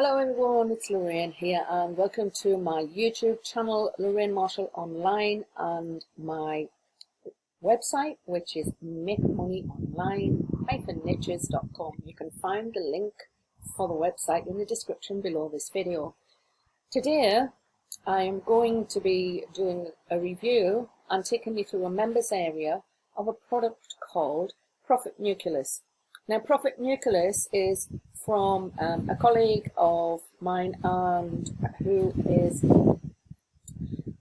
Hello everyone, it's Loraine here and welcome to my YouTube channel, Loraine Marshall Online, and my website, which is makemoneyonline-niches.com. You can find the link for the website in the description below this video. Today I am going to be doing a review and taking you through a members area of a product called Profit Nucleus. Now, Profit Nucleus is from a colleague of mine and who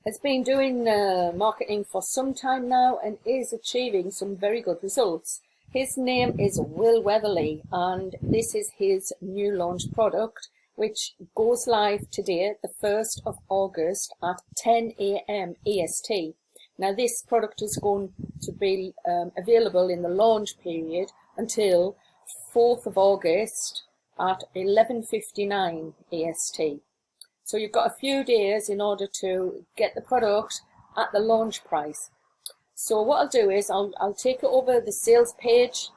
has been doing marketing for some time now and is achieving some very good results. His name is Will Weatherly, and this is his new launch product, which goes live today, the 1st of August at 10 AM EST. Now, this product is going to be available in the launch period until 4th of August at 11:59 EST. So you've got a few days in order to get the product at the launch price. So what I'll do is I'll take it over the sales page,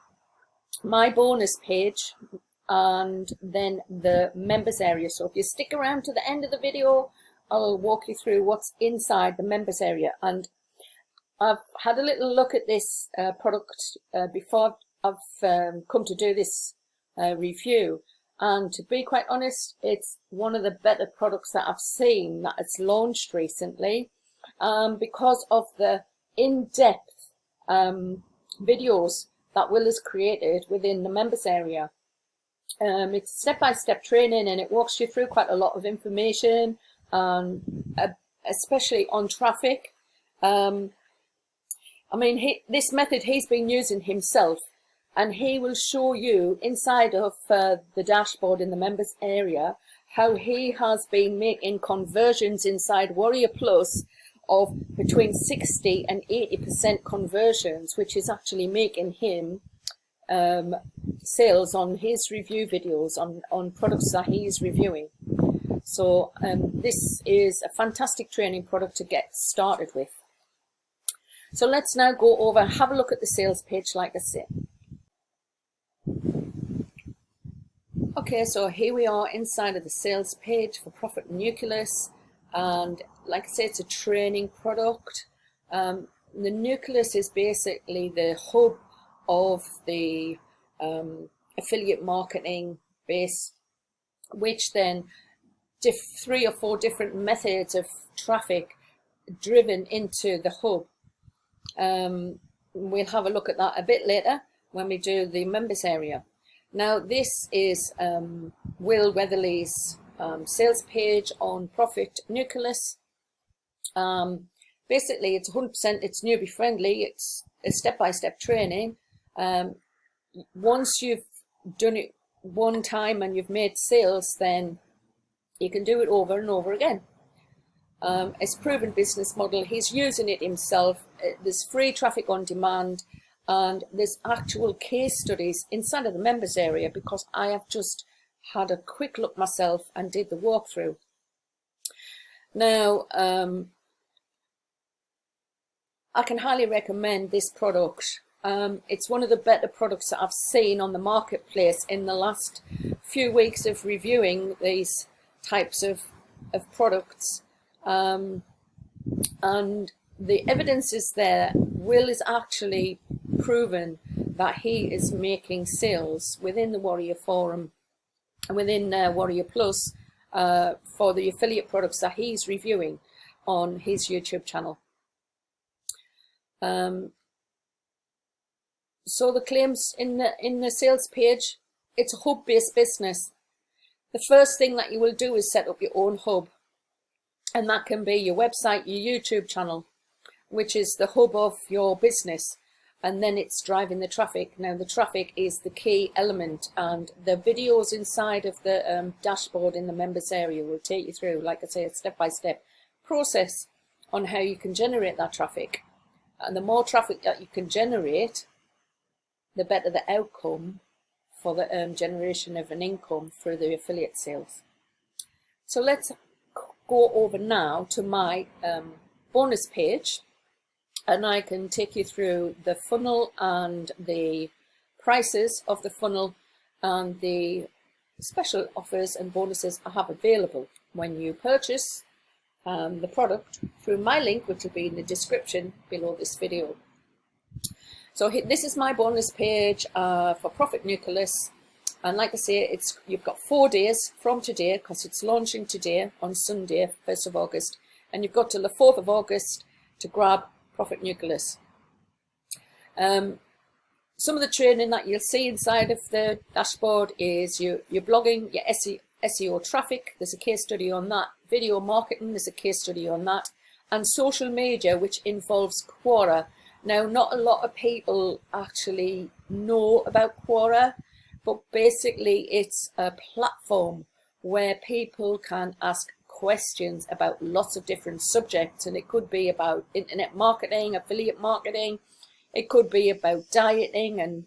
my bonus page, and then the members area. So if you stick around to the end of the video, I'll walk you through what's inside the members area. And I've had a little look at this product before I've come to do this review, and to be quite honest, it's one of the better products that I've seen that it's launched recently, because of the in-depth videos that Will has created within the members area. It's step-by-step training, and it walks you through quite a lot of information, especially on traffic. I mean, this method he's been using himself, and he will show you inside of the dashboard in the members area how he has been making conversions inside Warrior Plus of between 60 and 80% conversions, which is actually making him sales on his review videos on products that he's reviewing. So this is a fantastic training product to get started with. So let's now go over and have a look at the sales page, like I said. Okay, so here we are inside of the sales page for Profit Nucleus, and like I say, it's a training product. The Nucleus is basically the hub of the affiliate marketing base, which then 3 or 4 different methods of traffic driven into the hub. We'll have a look at that a bit later when we do the members area. Now, this is Will Weatherly's sales page on Profit Nucleus. Basically, it's 100%, it's newbie friendly, it's a step-by-step training. Once you've done it one time and you've made sales, then you can do it over and over again. It's a proven business model. He's using it himself. There's free traffic on demand, and there's actual case studies inside of the members area, because I have just had a quick look myself and did the walkthrough. Now, I can highly recommend this product. It's one of the better products that I've seen on the marketplace in the last few weeks of reviewing these types of products. And the evidence is there. Will is actually proven that he is making sales within the Warrior Forum and within Warrior Plus for the affiliate products that he's reviewing on his YouTube channel. So the claims in the sales page, it's a hub-based business. The first thing that you will do is set up your own hub, and that can be your website, your YouTube channel, which is the hub of your business, and then it's driving the traffic. Now, the traffic is the key element, and the videos inside of the dashboard in the members area will take you through, like I say, a step-by-step process on how you can generate that traffic. And the more traffic that you can generate, the better the outcome for the generation of an income through the affiliate sales. So let's go over now to my bonus page, and I can take you through the funnel and the prices of the funnel and the special offers and bonuses I have available when you purchase the product through my link, which will be in the description below this video. So this is my bonus page for Profit Nucleus, and like I say, you've got 4 days from today, because it's launching today on Sunday, 1st of August, and you've got till the 4th of August to grab Profit Nucleus. Some of the training that you'll see inside of the dashboard is your blogging, your SEO traffic. There's a case study on that. Video marketing, there's a case study on that. And social media, which involves Quora. Now, not a lot of people actually know about Quora, but basically it's a platform where people can ask questions about lots of different subjects, and it could be about internet marketing, affiliate marketing, it could be about dieting and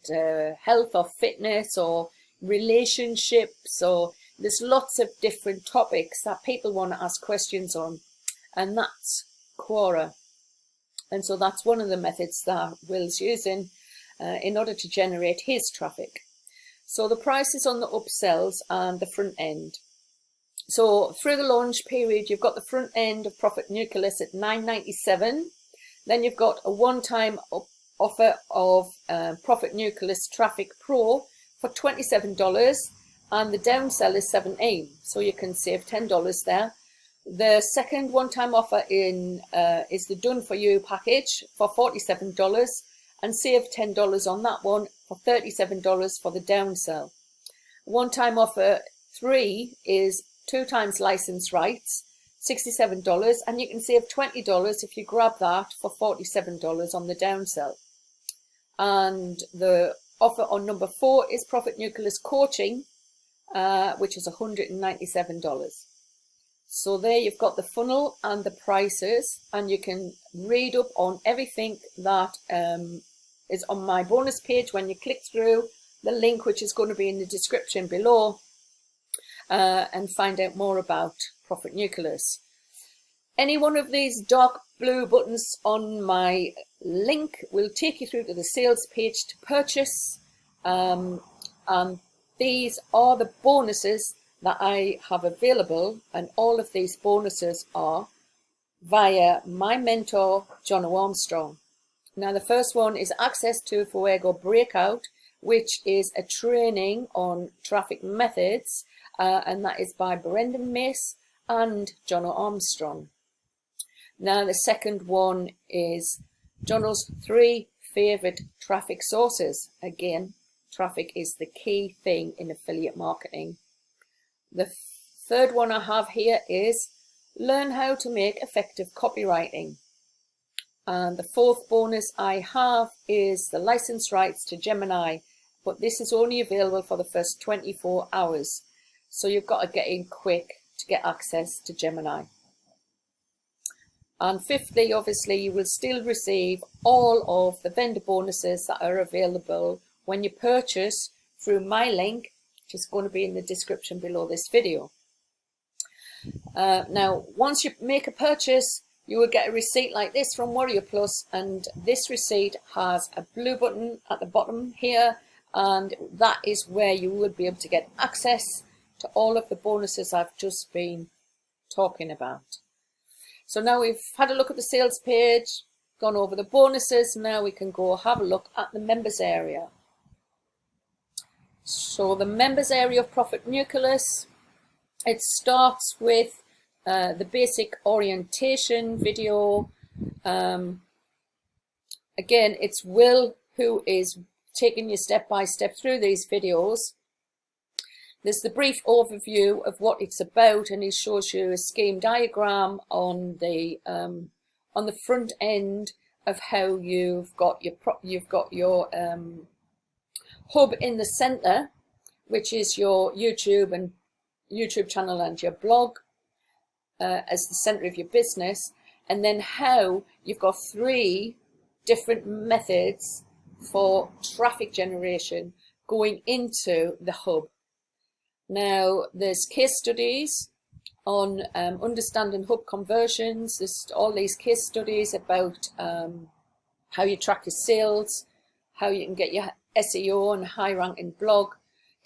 health or fitness or relationships, or there's lots of different topics that people want to ask questions on, and that's Quora. And so that's one of the methods that Will's using in order to generate his traffic. So the price is on the upsells and the front end. So through the launch period, you've got the front end of Profit Nucleus at $9.97. Then you've got a one-time offer of Profit Nucleus Traffic Pro for $27, and the downsell is $17, so you can save $10 there. The second one-time offer is the Done For You package for $47, and save $10 on that one for $37 for the downsell. One-time offer 3 is 2 times license rights, $67, and you can save $20 if you grab that for $47 on the downsell. And the offer on number 4 is Profit Nucleus Coaching, which is $197. So there you've got the funnel and the prices, and you can read up on everything that is on my bonus page when you click through the link, which is going to be in the description below, and find out more about Profit Nucleus. Any one of these dark blue buttons on my link will take you through to the sales page to purchase, and these are the bonuses that I have available, and all of these bonuses are via my mentor John Armstrong. Now the first one is access to Fuego Breakout, which is a training on traffic methods, and that is by Brendan Mace and John Armstrong. Now the second one is John's 3 favorite traffic sources. Again, traffic is the key thing in affiliate marketing. The third one I have here is learn how to make effective copywriting. And the fourth bonus I have is the license rights to Gemini, but this is only available for the first 24 hours. So you've got to get in quick to get access to Gemini. And fifthly, obviously, you will still receive all of the vendor bonuses that are available when you purchase through my link, which is going to be in the description below this video. Now, once you make a purchase, you will get a receipt like this from Warrior Plus, and this receipt has a blue button at the bottom here, and that is where you will be able to get access to all of the bonuses I've just been talking about. So now we've had a look at the sales page, gone over the bonuses, now we can go have a look at the members area. So the members area of Profit Nucleus, it starts with the basic orientation video. Again, it's Will who is taking you step by step through these videos. There's the brief overview of what it's about, and he shows you a scheme diagram on the front end of how you've got your hub in the center, which is your YouTube channel and your blog as the center of your business, and then how you've got 3 different methods for traffic generation going into the hub. Now there's case studies on understanding hub conversions. There's all these case studies about how you track your sales, how you can get your SEO and high ranking blog,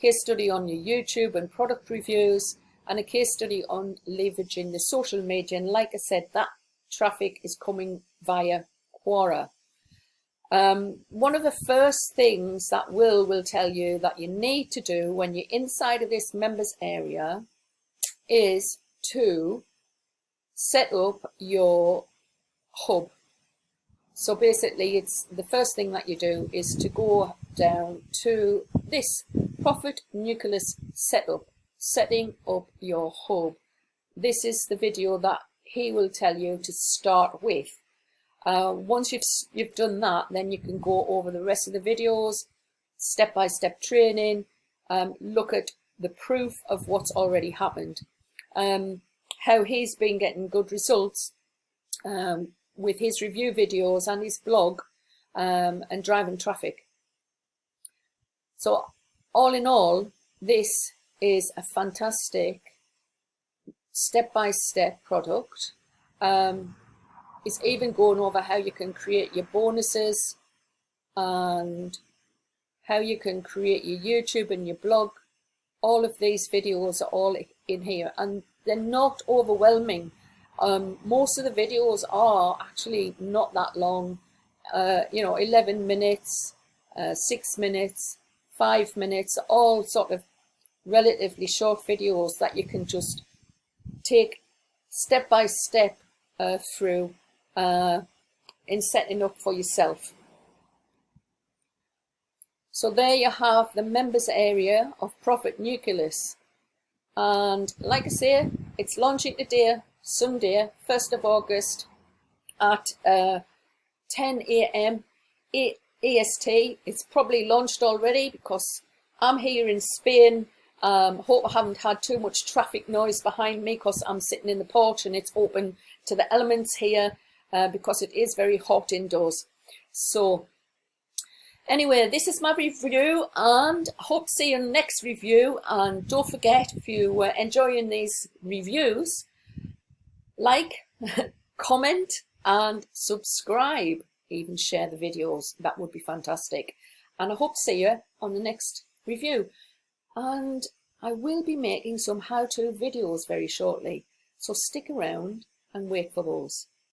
case study on your YouTube and product reviews, and a case study on leveraging the social media. And like I said, that traffic is coming via Quora. One of the first things that will tell you that you need to do when you're inside of this members area is to set up your hub. So basically, it's the first thing that you do is to go down to this Profit Nucleus setup, setting up your hub. This is the video that he will tell you to start with. Once you've done that, then you can go over the rest of the videos, step-by-step training, look at the proof of what's already happened, how he's been getting good results with his review videos and his blog, and driving traffic. So all in all, this is a fantastic step-by-step product. It's even going over how you can create your bonuses and how you can create your YouTube and your blog. All of these videos are all in here, and they're not overwhelming. Most of the videos are actually not that long, 11 minutes, 6 minutes, 5 minutes, all sort of relatively short videos that you can just take step by step through in setting up for yourself. So there you have the members area of Profit Nucleus, and like I say, it's launching today, Sunday, 1st of August at 10 AM EST. It's probably launched already because I'm here in Spain. Hope I haven't had too much traffic noise behind me because I'm sitting in the porch and it's open to the elements here because it is very hot indoors. So anyway, this is my review, and hope to see you in the next review. And don't forget, if you were enjoying these reviews, like, comment and subscribe. Even share the videos, that would be fantastic. And I hope to see you on the next review. And I will be making some how-to videos very shortly, so stick around and wait for those.